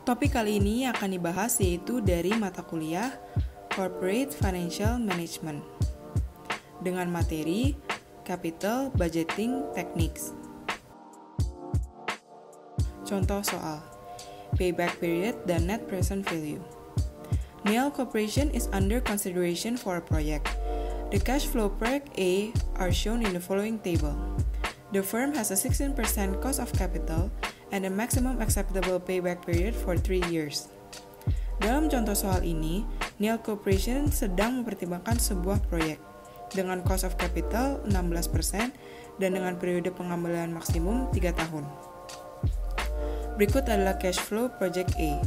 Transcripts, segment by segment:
Topik kali ini akan dibahas yaitu dari mata kuliah Corporate Financial Management dengan materi Capital Budgeting Techniques. Contoh soal Payback Period dan Net Present Value. Neal Corporation is under consideration for a project. The cash flow project A are shown in the following table. The firm has a 16% cost of capital and a maximum acceptable payback period for 3 years. Dalam contoh soal ini, Neal Corporation sedang mempertimbangkan sebuah proyek dengan cost of capital 16% dan dengan periode pengembalian maksimum 3 tahun. Berikut adalah cash flow project A.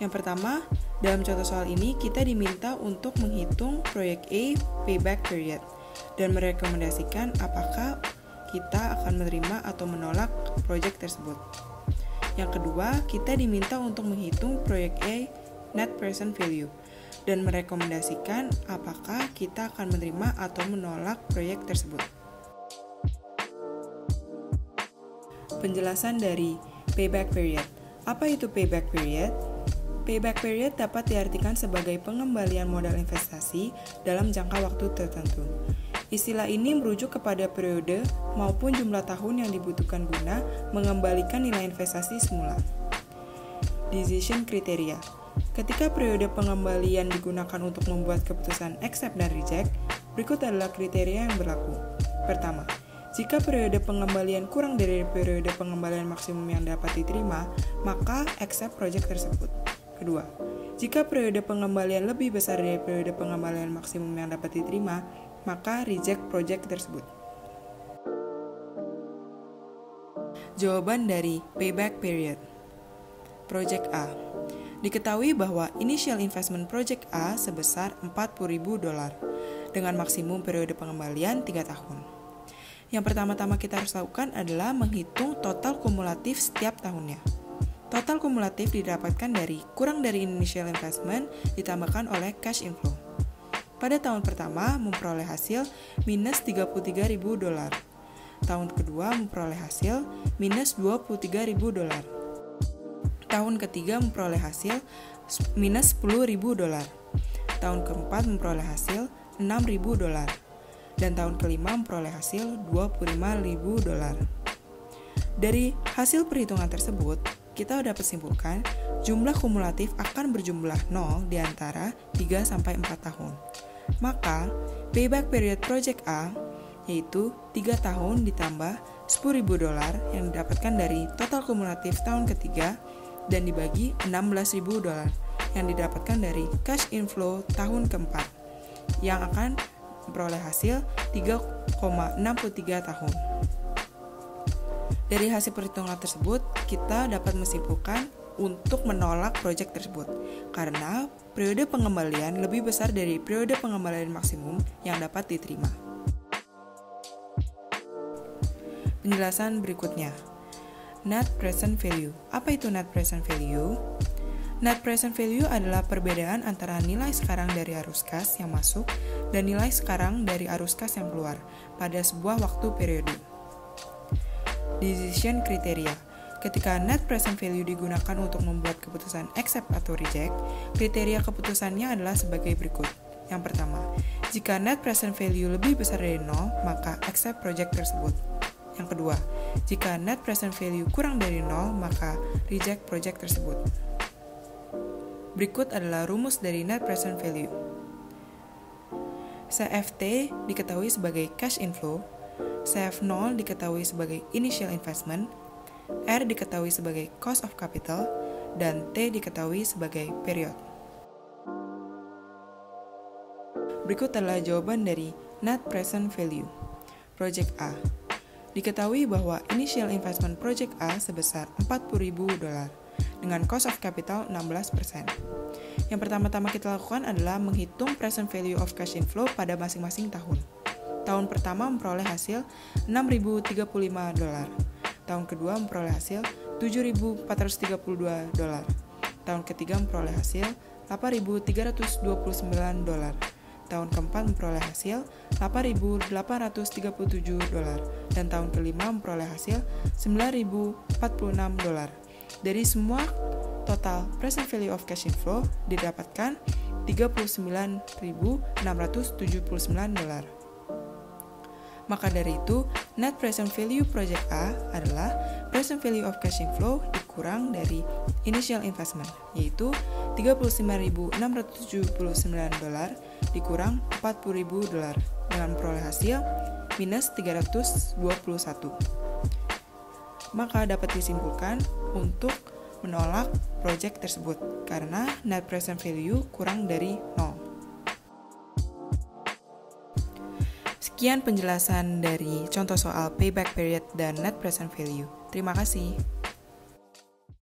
Yang pertama, dalam contoh soal ini kita diminta untuk menghitung proyek A payback period dan merekomendasikan apakah kita akan menerima atau menolak proyek tersebut. Yang kedua, kita diminta untuk menghitung proyek A net present value dan merekomendasikan apakah kita akan menerima atau menolak proyek tersebut. Penjelasan dari payback period. Apa itu payback period? Payback period dapat diartikan sebagai pengembalian modal investasi dalam jangka waktu tertentu. Istilah ini merujuk kepada periode maupun jumlah tahun yang dibutuhkan guna mengembalikan nilai investasi semula. Decision criteria. Ketika periode pengembalian digunakan untuk membuat keputusan accept dan reject, berikut adalah kriteria yang berlaku. Pertama, jika periode pengembalian kurang dari periode pengembalian maksimum yang dapat diterima, maka accept project tersebut. Kedua, jika periode pengembalian lebih besar dari periode pengembalian maksimum yang dapat diterima, maka reject project tersebut. Jawaban dari payback period. Project A. Diketahui bahwa initial investment project A sebesar $40.000 dengan maksimum periode pengembalian 3 tahun. Yang pertama-tama kita harus lakukan adalah menghitung total kumulatif setiap tahunnya. Total kumulatif didapatkan dari kurang dari initial investment ditambahkan oleh cash inflow. Pada tahun pertama memperoleh hasil minus $33.000. Tahun kedua memperoleh hasil minus $23.000. Tahun ketiga memperoleh hasil minus $10.000. Tahun keempat memperoleh hasil $6.000. Dan tahun kelima memperoleh hasil $25.000. Dari hasil perhitungan tersebut, kita dapat simpulkan jumlah kumulatif akan berjumlah 0 di antara 3-4 tahun. Maka, payback period project A yaitu 3 tahun ditambah $10.000 yang didapatkan dari total kumulatif tahun ketiga dan dibagi $16.000 yang didapatkan dari cash inflow tahun keempat yang akan memperoleh hasil 3,63 tahun. Dari hasil perhitungan tersebut, kita dapat menyimpulkan untuk menolak proyek tersebut karena periode pengembalian lebih besar dari periode pengembalian maksimum yang dapat diterima. Penjelasan berikutnya. Net present value. Apa itu net present value? Net present value adalah perbedaan antara nilai sekarang dari arus kas yang masuk dan nilai sekarang dari arus kas yang keluar pada sebuah waktu periode. Decision criteria. Ketika net present value digunakan untuk membuat keputusan accept atau reject, kriteria keputusannya adalah sebagai berikut. Yang pertama, jika net present value lebih besar dari 0, maka accept project tersebut. Yang kedua, jika net present value kurang dari 0, maka reject project tersebut. Berikut adalah rumus dari net present value. CFT diketahui sebagai cash inflow, CF0 diketahui sebagai initial investment, R diketahui sebagai cost of capital, dan T diketahui sebagai period. Berikut adalah jawaban dari net present value. Project A. Diketahui bahwa initial investment project A sebesar $40.000 dengan cost of capital 16%. Yang pertama-tama kita lakukan adalah menghitung present value of cash inflow pada masing-masing tahun. Tahun pertama memperoleh hasil $6.035. Tahun kedua memperoleh hasil $7.432. Tahun ketiga memperoleh hasil $8.329. Tahun keempat memperoleh hasil $8.837. Dan tahun kelima memperoleh hasil $9.046. Dari semua total present value of cash inflow didapatkan $39.679. Maka dari itu, net present value project A adalah present value of cash inflow dikurang dari initial investment, yaitu $35.679 dikurang $40.000 dengan memperoleh hasil minus 321. Maka dapat disimpulkan untuk menolak project tersebut karena net present value kurang dari 0. Sekian penjelasan dari contoh soal payback period dan net present value. Terima kasih.